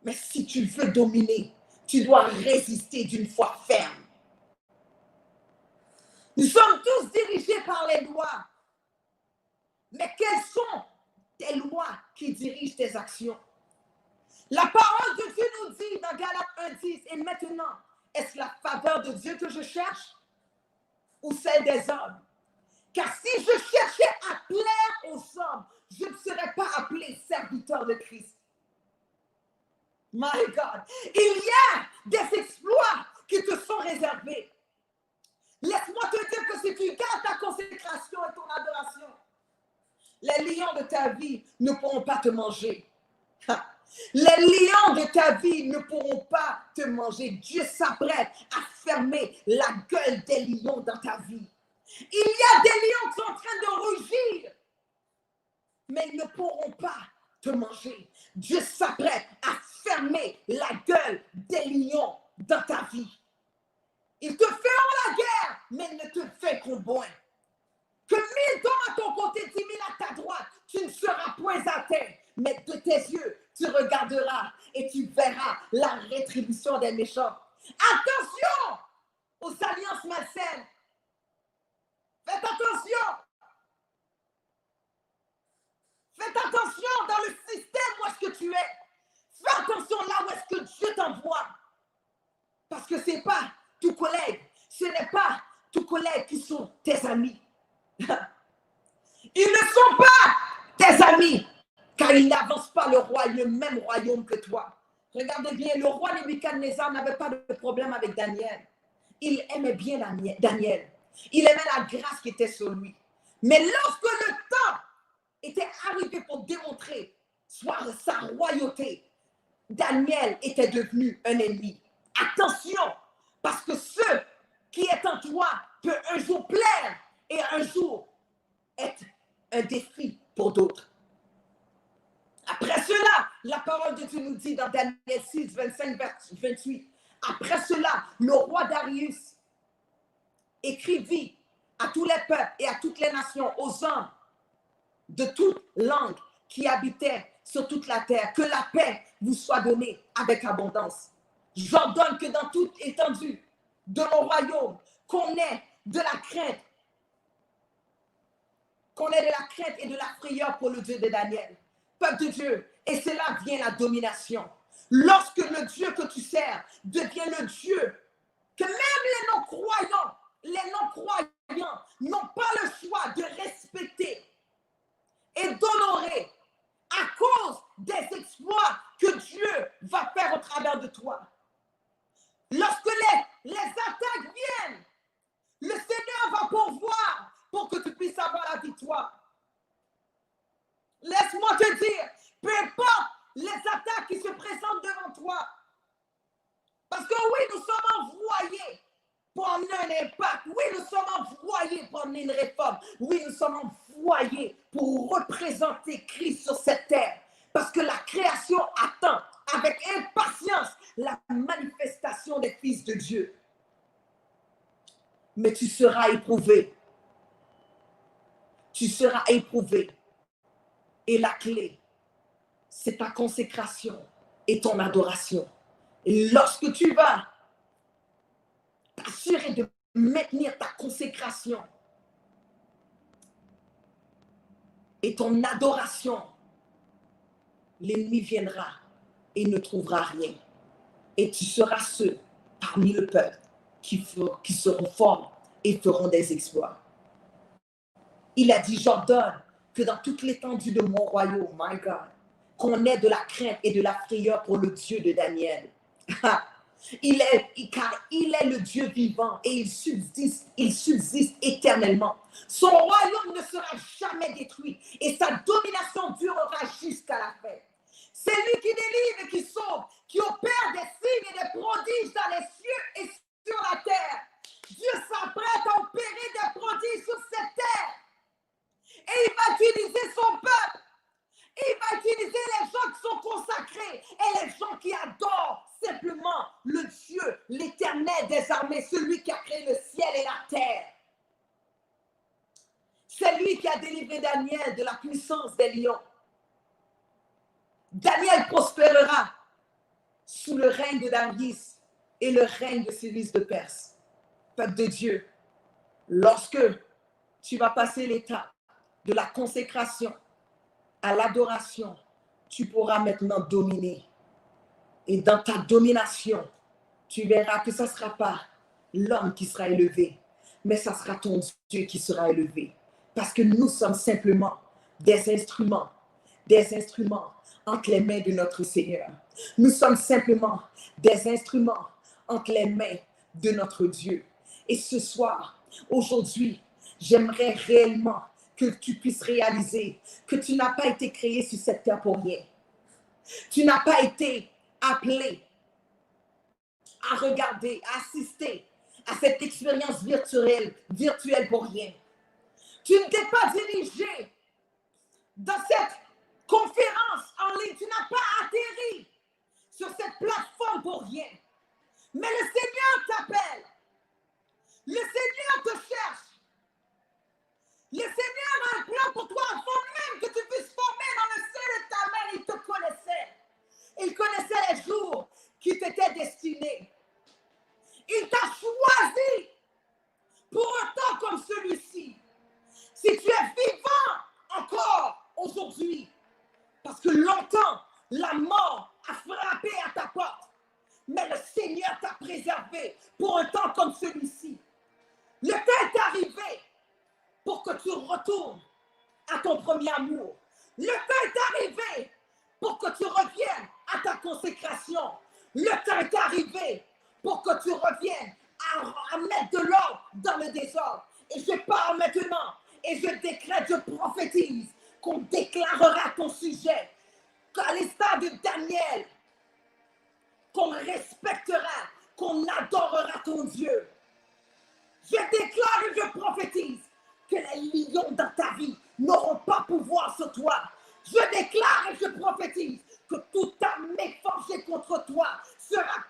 Mais si tu veux dominer, tu dois résister d'une foi ferme. Nous sommes tous dirigés par les lois. Mais quelles sont tes lois qui dirigent tes actions? La parole de Dieu nous dit dans Galates 1:10, et maintenant, est-ce la faveur de Dieu que je cherche ou celle des hommes? Car si je cherchais à plaire aux hommes, je ne serais pas appelé serviteur de Christ. My God, il y a des exploits qui te sont réservés. Laisse-moi te dire que si tu gardes ta consécration et ton adoration, les lions de ta vie ne pourront pas te manger. Les lions de ta vie ne pourront pas te manger. Dieu s'apprête à fermer la gueule des lions dans ta vie. Il y a des lions qui sont en train de rugir, mais ils ne pourront pas te manger. Dieu s'apprête à fermer la gueule des lions dans ta vie. Ils te feront la guerre, mais ils ne te feront point. Que 1000 tombent à ton côté, 10 000 à ta droite, tu ne seras point atteint. Mais de tes yeux, tu regarderas et tu verras la rétribution des méchants. Attention aux alliances malsaines. Faites attention. Faites attention dans le système où est-ce que tu es. Fais attention là où est-ce que Dieu t'envoie. Parce que ce n'est pas tous collègues. Ce n'est pas tous collègues qui sont tes amis. Ils ne sont pas tes amis. Car ils n'avancent pas le même royaume que toi. Regardez bien, le roi Nebuchadnezzar n'avait pas de problème avec Daniel. Il aimait bien Daniel. Il aimait la grâce qui était sur lui. Mais lorsque le temps était arrivé pour démontrer sa royauté, Daniel était devenu un ennemi. Attention, parce que ce qui est en toi peut un jour plaire et un jour être un défi pour d'autres. Après cela, la parole de Dieu nous dit dans Daniel 6, 25, 28, après cela, le roi Darius écrivit à tous les peuples et à toutes les nations, aux hommes de toute langue qui habitaient sur toute la terre, que la paix vous soit donnée avec abondance. J'ordonne que dans toute étendue de mon royaume, qu'on ait de la crainte, et de la frayeur pour le Dieu de Daniel. Peuple de Dieu, et c'est là vient la domination. Lorsque le Dieu que tu sers devient le Dieu que même les non-croyants n'ont pas le choix de respecter et d'honorer à cause des exploits que Dieu va faire au travers de toi. Lorsque les attaques viennent, le Seigneur va pourvoir pour que tu puisses avoir la victoire. Laisse-moi te dire, peu importe les attaques qui se présentent devant toi, parce que oui, nous sommes envoyés pour emmener un impact. Oui, nous sommes envoyés pour emmener une réforme. Oui, nous sommes envoyés pour représenter Christ sur cette terre. Parce que la création attend avec impatience la manifestation des fils de Dieu. Mais tu seras éprouvé. Tu seras éprouvé. Et la clé, c'est ta consécration et ton adoration. Et lorsque tu vas t'assurer de maintenir ta consécration et ton adoration, l'ennemi viendra et ne trouvera rien. Et tu seras ceux parmi le peuple qui seront forts et feront des exploits. Il a dit, j'ordonne que dans toute l'étendue de mon royaume, my God, qu'on ait de la crainte et de la frayeur pour le Dieu de Daniel. Car il est le Dieu vivant et il subsiste éternellement. Son royaume ne sera jamais détruit et sa domination durera jusqu'à la fin. C'est lui qui délivre et qui sauve, qui opère des signes et des prodiges dans les cieux et sur la terre. Dieu s'apprête à opérer des prodiges sur cette terre. Et il va utiliser son peuple. Il va utiliser les gens qui sont consacrés et les gens qui adorent simplement le Dieu, l'Éternel des armées, celui qui a créé le ciel et la terre. C'est lui qui a délivré Daniel de la puissance des lions. Daniel prospérera sous le règne de Darius et le règne de Cyrus de Perse. Peuple de Dieu, lorsque tu vas passer l'étape de la consécration à l'adoration, tu pourras maintenant dominer. Et dans ta domination, tu verras que ce ne sera pas l'homme qui sera élevé, mais ce sera ton Dieu qui sera élevé. Parce que nous sommes simplement des instruments entre les mains de notre Seigneur. Nous sommes simplement des instruments entre les mains de notre Dieu. Et ce soir, aujourd'hui, j'aimerais réellement que tu puisses réaliser que tu n'as pas été créé sur cette terre pour rien. Tu n'as pas été appelé à regarder, à assister à cette expérience virtuelle pour rien. Tu ne t'es pas dirigé dans cette conférence en ligne. Tu n'as pas atterri sur cette plateforme pour rien. Mais le Seigneur t'appelle. Le Seigneur te cherche. Le Seigneur a un plan pour toi avant même que tu puisses former dans le sein de ta mère. Il te connaissait. Il connaissait les jours qui t'étaient destinés. Il t'a choisi pour un temps comme celui-ci. Si tu es vivant encore aujourd'hui, parce que longtemps, la mort a frappé à ta porte, mais le Seigneur t'a préservé pour un temps comme celui-ci. Le temps est arrivé pour que tu retournes à ton premier amour. Le temps est arrivé pour que tu reviennes à ta consécration. Le temps est arrivé pour que tu reviennes à mettre de l'ordre dans le désordre. Et je parle maintenant et je décrète, je prophétise qu'on déclarera ton sujet, qu'à l'instar de Daniel, qu'on respectera, qu'on adorera ton Dieu. Je déclare et je prophétise que les lions dans ta vie n'auront pas pouvoir sur toi. Je déclare et je prophétise que toute arme forgée contre toi sera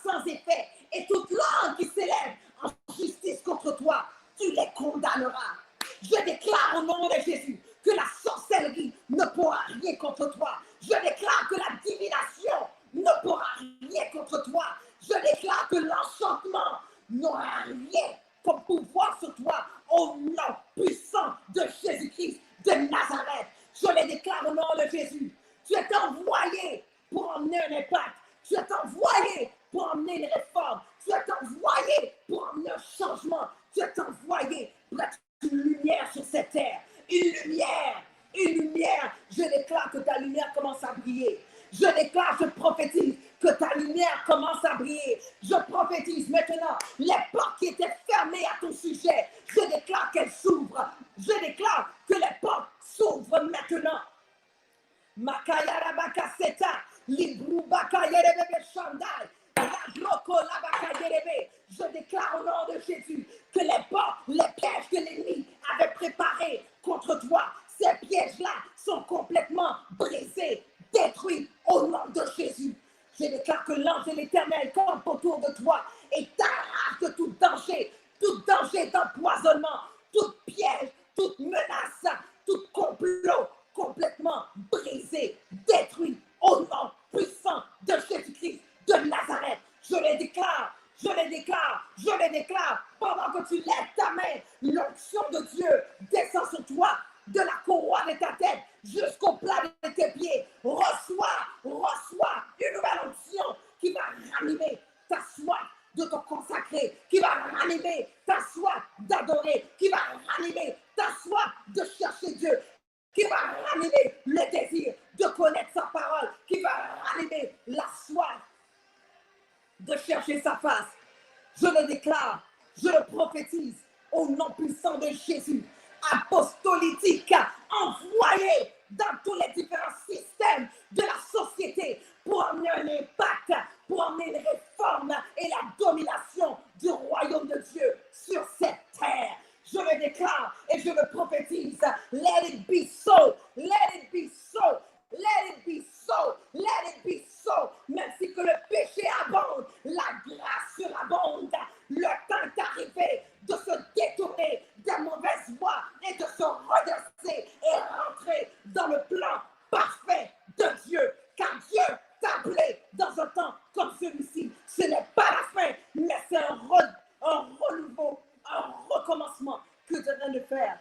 sans effet. Et toute langue qui s'élève en justice contre toi, tu les condamneras. Je déclare au nom de Jésus que la sorcellerie ne pourra rien contre toi. Je déclare que la divination ne pourra rien contre toi. Je déclare que l'enchantement n'aura rien comme pouvoir sur toi au nom puissant de Jésus-Christ de Nazareth. Je le déclare au nom de Jésus. Tu es envoyé pour emmener un impact. Tu es envoyé pour emmener une réforme. Tu es envoyé pour emmener un changement. Tu es envoyé pour être une lumière sur cette terre. Une lumière. Une lumière. Je déclare que ta lumière commence à briller. Je déclare, je prophétise que ta lumière commence à briller. Je prophétise maintenant les portes qui étaient fermées à ton sujet. Je déclare qu'elles s'ouvrent. Je déclare que les portes s'ouvrent maintenant. Makayarabakaseta, Librubakayerebe Shandai, Radroko Labakayerebe. Je déclare au nom de Jésus que les portes, les pièges que l'ennemi avait préparés contre toi, ces pièges-là sont complètement brisés, détruits au nom de Jésus. Je déclare que l'ange de l'Éternel campe autour de toi et t'arrache de tout danger d'empoisonnement, tout piège, toute menace, tout complot complètement brisé, détruit au nom puissant de Jésus-Christ de Nazareth. Je le déclare, je le déclare, je le déclare. Pendant que tu lèves ta main, l'onction de Dieu descend sur toi de la courroie de ta tête jusqu'au plat de tes pieds. Reçois une nouvelle onction qui va ranimer ta soif de te consacrer, qui va ranimer ta soif d'adorer, qui va ranimer ta soif de chercher Dieu, qui va ranimer le désir de connaître sa parole, qui va rallumer la soif de chercher sa face. Je le déclare, je le prophétise au nom puissant de Jésus, apostolique, envoyé dans tous les différents systèmes de la société pour amener un impact, pour amener une réforme et la domination du royaume de Dieu sur cette terre. Je le déclare et je le prophétise. Let it be so. Let it be so. Let it be so. Let it be so. Même si que le péché abonde, la grâce surabonde. Le temps est arrivé de se détourner des mauvaises voies et de se redresser et rentrer dans le plan parfait de Dieu. Car Dieu t'a appelé dans un temps comme celui-ci. Ce n'est pas la fin, mais c'est un renouveau, un recommencement que tu es en train de faire.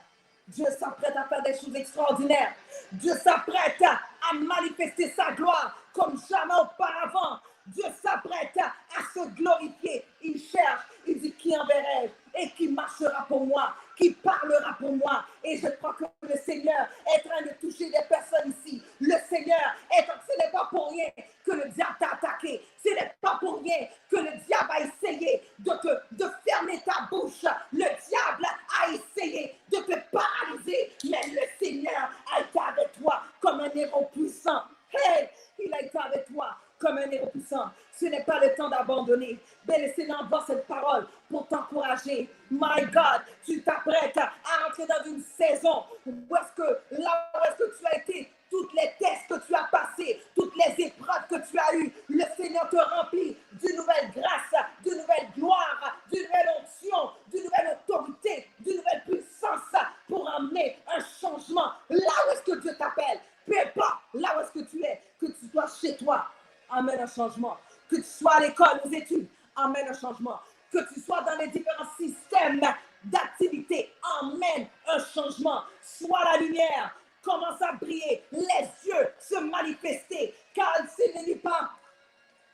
Dieu s'apprête à faire des choses extraordinaires. Dieu s'apprête à manifester sa gloire comme jamais auparavant. Dieu s'apprête à se glorifier. Il cherche, il dit qui enverrai-je et qui marchera pour moi, qui parlera pour moi. Et je crois que le Seigneur est en train de toucher des personnes ici. Le Seigneur ce n'est pas pour rien que le diable t'a attaqué. Ce n'est pas pour rien que le diable a essayé de fermer ta bouche. Le diable a essayé de te paralyser. Mais le Seigneur a été avec toi comme un héros puissant. Hey, il a été avec toi comme un héros puissant. Ce n'est pas le temps d'abandonner. Mais le Seigneur envoie cette parole pour t'encourager. My God, tu t'apprêtes à entrer dans une saison où est-ce que tu as été, toutes les tests que tu as passés, toutes les épreuves que tu as eues, le Seigneur te remplit d'une nouvelle grâce, d'une nouvelle gloire, d'une nouvelle onction, d'une nouvelle autorité, d'une nouvelle puissance pour amener un changement là où est-ce que Dieu t'appelle. Peu importe là où est-ce que tu es, que tu sois chez toi, amène un changement. Que tu sois à l'école, aux études, amène un changement. Que tu sois dans les différents systèmes d'activité, amène un changement. Sois la lumière, commence à briller, les yeux se manifester, car ce n'est pas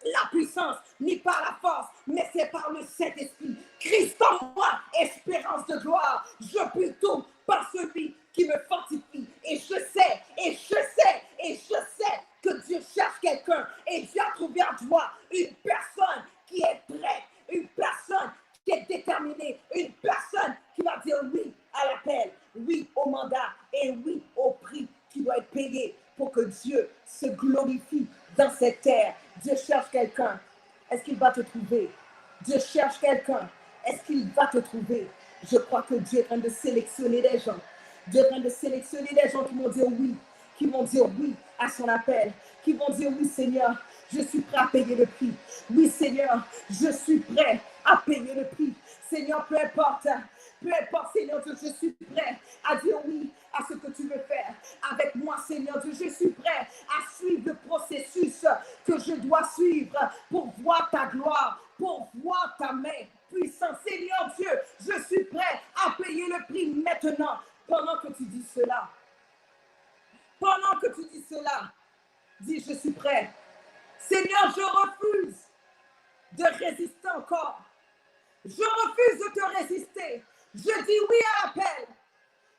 la puissance, ni par la force, mais c'est par le Saint-Esprit. Christ en moi, espérance de gloire. Je puis tout par celui qui me fortifie. Et je sais que Dieu cherche quelqu'un. Et Dieu a trouvé en toi une personne qui est prête, une personne qui est déterminée, une personne qui va dire oui à l'appel, oui au mandat et oui au prix qui doit être payé pour que Dieu se glorifie dans cette terre. Dieu cherche quelqu'un. Est-ce qu'il va te trouver? Dieu cherche quelqu'un. Est-ce qu'il va te trouver? Je crois que Dieu est en train de sélectionner des gens. Dieu est en train de sélectionner des gens qui vont dire oui, qui vont dire oui à son appel, qui vont dire oui Seigneur, je suis prêt à payer le prix. Oui Seigneur, je suis prêt à payer le prix. Seigneur, peu importe Seigneur Dieu, je suis prêt à dire oui à ce que tu veux faire avec moi Seigneur Dieu. Je suis prêt à suivre le processus que je dois suivre pour voir ta gloire, pour voir ta main puissante. Seigneur Dieu, je suis prêt à payer le prix maintenant. Pendant que tu dis cela, dis je suis prêt. Seigneur, je refuse de résister encore. Je refuse de te résister. Je dis oui à l'appel.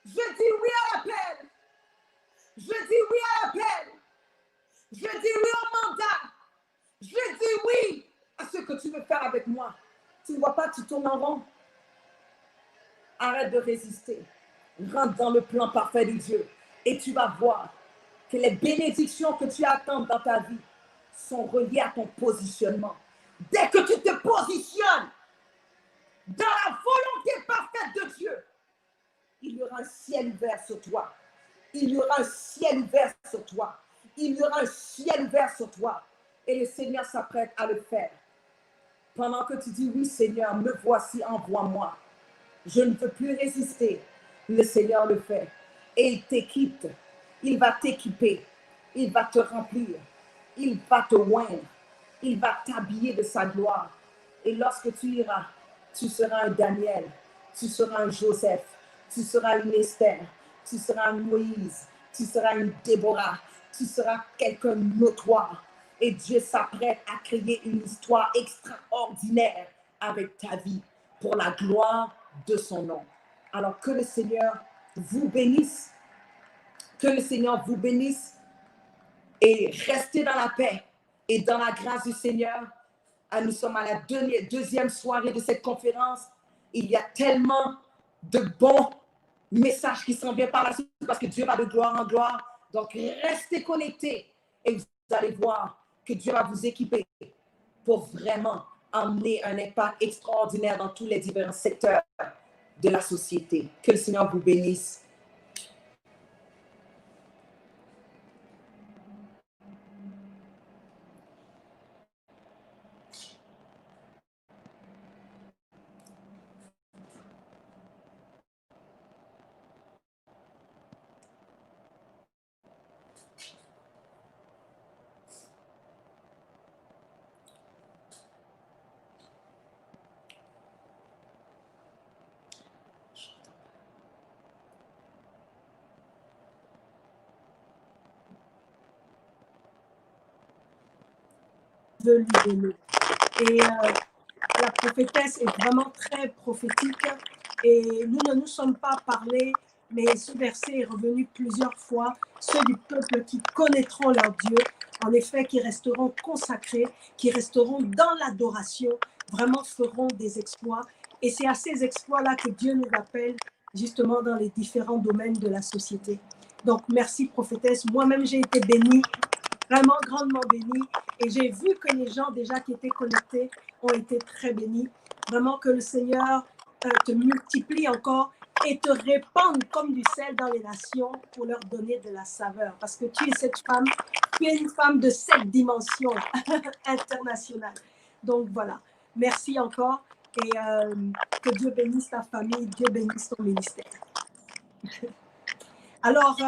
Je dis oui à l'appel. Je dis oui à l'appel. Je dis oui au mandat. Je dis oui à ce que tu veux faire avec moi. Tu ne vois pas, tu tournes en rond. Arrête de résister. Rentre dans le plan parfait de Dieu. Et tu vas voir que les bénédictions que tu attends dans ta vie sont reliées à ton positionnement. Dès que tu te positionnes dans la volonté parfaite de Dieu, il y aura un ciel ouvert sur toi. Il y aura un ciel ouvert sur toi. Il y aura un ciel ouvert sur toi. Et le Seigneur s'apprête à le faire. Pendant que tu dis oui Seigneur, me voici, envoie-moi. Je ne peux plus résister. Le Seigneur le fait. Et il t'équipe. Il va t'équiper. Il va te remplir. Il va te oindre. Il va t'habiller de sa gloire. Et lorsque tu iras, tu seras un Daniel. Tu seras un Joseph. Tu seras une Esther. Tu seras un Moïse. Tu seras une Déborah. Tu seras quelqu'un de notoire. Et Dieu s'apprête à créer une histoire extraordinaire avec ta vie pour la gloire de son nom. Alors que le Seigneur vous bénisse. Que le Seigneur vous bénisse. et restez dans la paix et dans la grâce du Seigneur. Nous sommes à la deuxième soirée de cette conférence. Il y a tellement de bons messages qui s'en viennent par la suite parce que Dieu va de gloire en gloire. Donc, restez connectés et vous allez voir que Dieu va vous équiper pour vraiment emmener un impact extraordinaire dans tous les différents secteurs de la société. Que le Seigneur vous bénisse. Veut lui donner. Et la prophétesse est vraiment très prophétique et nous ne nous sommes pas parlé, mais ce verset est revenu plusieurs fois. Ceux du peuple qui connaîtront leur Dieu, en effet, qui resteront consacrés, qui resteront dans l'adoration, vraiment feront des exploits. Et c'est à ces exploits-là que Dieu nous appelle justement dans les différents domaines de la société. Donc, merci prophétesse. Moi-même, j'ai été bénie, vraiment grandement bénie. Et j'ai vu que les gens déjà qui étaient connectés ont été très bénis. Vraiment que le Seigneur te multiplie encore et te répande comme du sel dans les nations pour leur donner de la saveur. Parce que tu es cette femme, tu es une femme de cette dimension internationale. Donc voilà, merci encore et que Dieu bénisse ta famille, Dieu bénisse ton ministère. Alors,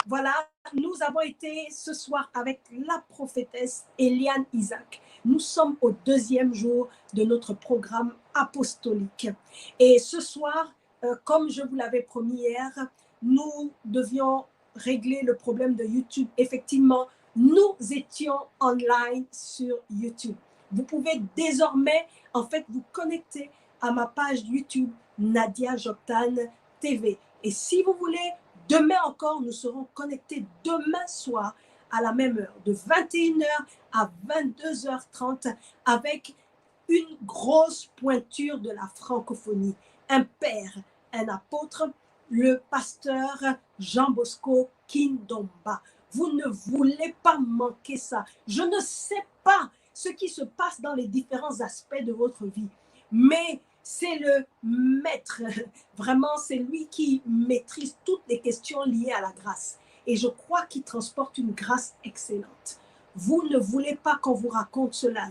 voilà, nous avons été ce soir avec la prophétesse Eliane Isaac. Nous sommes au deuxième jour de notre programme apostolique. Et ce soir, comme je vous l'avais promis hier, nous devions régler le problème de YouTube. Effectivement, nous étions online sur YouTube. Vous pouvez désormais, en fait, vous connecter à ma page YouTube Nadia Joktan TV. Et si vous voulez, demain encore, nous serons connectés demain soir à la même heure, de 21h à 22h30, avec une grosse pointure de la francophonie. Un père, un apôtre, le pasteur Jean Bosco Kindomba. Vous ne voulez pas manquer ça. Je ne sais pas ce qui se passe dans les différents aspects de votre vie, mais c'est le maître, vraiment c'est lui qui maîtrise toutes les questions liées à la grâce. Et je crois qu'il transporte une grâce excellente. Vous ne voulez pas qu'on vous raconte cela.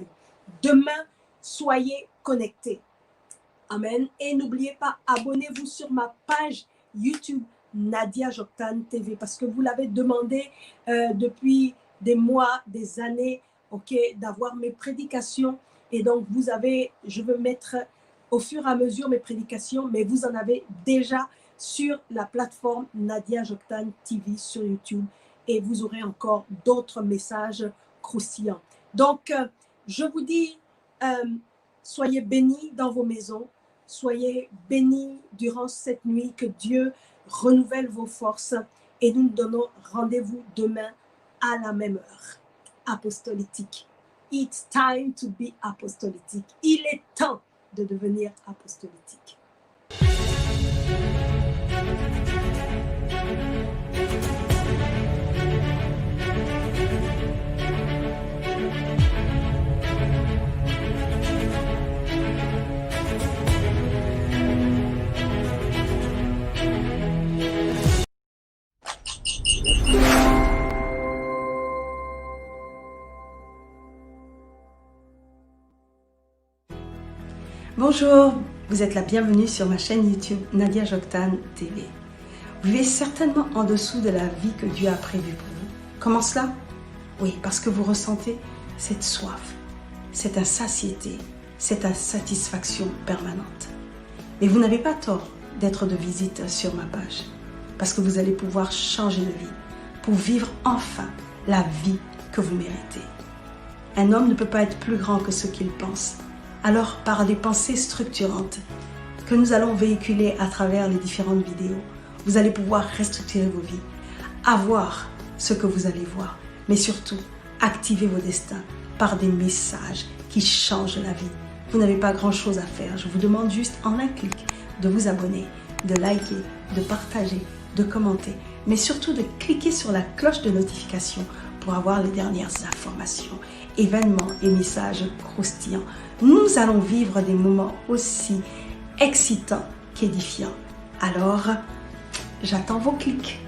Demain, soyez connectés. Amen. Et n'oubliez pas, abonnez-vous sur ma page YouTube Nadia Joktan TV parce que vous l'avez demandé depuis des mois, des années, ok, d'avoir mes prédications. Et donc, vous avez, je veux mettre au fur et à mesure mes prédications, mais vous en avez déjà sur la plateforme Nadia Joktan TV sur YouTube et vous aurez encore d'autres messages croustillants. Donc, je vous dis, soyez bénis dans vos maisons, soyez bénis durant cette nuit, que Dieu renouvelle vos forces et nous nous donnons rendez-vous demain à la même heure. Apostolique. It's time to be apostolique. Il est temps de devenir apostolique. Bonjour, vous êtes la bienvenue sur ma chaîne YouTube Nadia Joktan TV. Vous vivez certainement en dessous de la vie que Dieu a prévue pour vous. Comment cela? Oui, parce que vous ressentez cette soif, cette insatiété, cette insatisfaction permanente. Mais vous n'avez pas tort d'être de visite sur ma page, parce que vous allez pouvoir changer de vie pour vivre enfin la vie que vous méritez. Un homme ne peut pas être plus grand que ce qu'il pense. Alors, par des pensées structurantes que nous allons véhiculer à travers les différentes vidéos, vous allez pouvoir restructurer vos vies, avoir ce que vous allez voir, mais surtout, activez vos destins par des messages qui changent la vie. Vous n'avez pas grand-chose à faire. Je vous demande juste en un clic de vous abonner, de liker, de partager, de commenter, mais surtout de cliquer sur la cloche de notification pour avoir les dernières informations, événements et messages croustillants. Nous allons vivre des moments aussi excitants qu'édifiants. Alors, j'attends vos clics,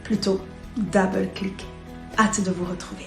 plutôt double clic. Hâte de vous retrouver.